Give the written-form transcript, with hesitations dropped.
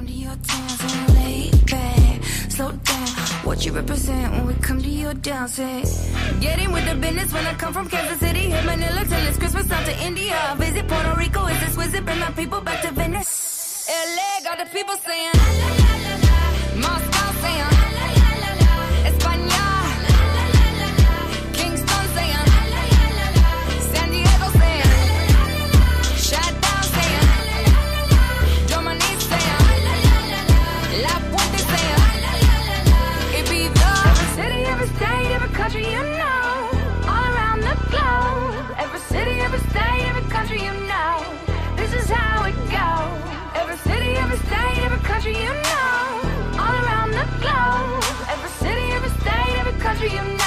come to your town, so lay back, slow down. What you represent when we come to your down, say. Getting with the business when I come from Kansas City, hit Manila till it's Christmas out to India. Visit Puerto Rico, is this wizard? Bring my people back to Venice. LA got the people saying, la la la la la. Moscow saying, la la la la la. España, la la la la la. Kingston saying, la la la la la. San Diego saying, la la la la la. Shutdown saying, la la la la la. Germany saying, la la la la la. La Puente saying, la la la la la. Ibiza, every city, every state, every country you know, all around the globe. Every city, every state, every country you know, this is how it goes. Every city, every state, every country you know, all around the globe. Every city, every state, every country you know.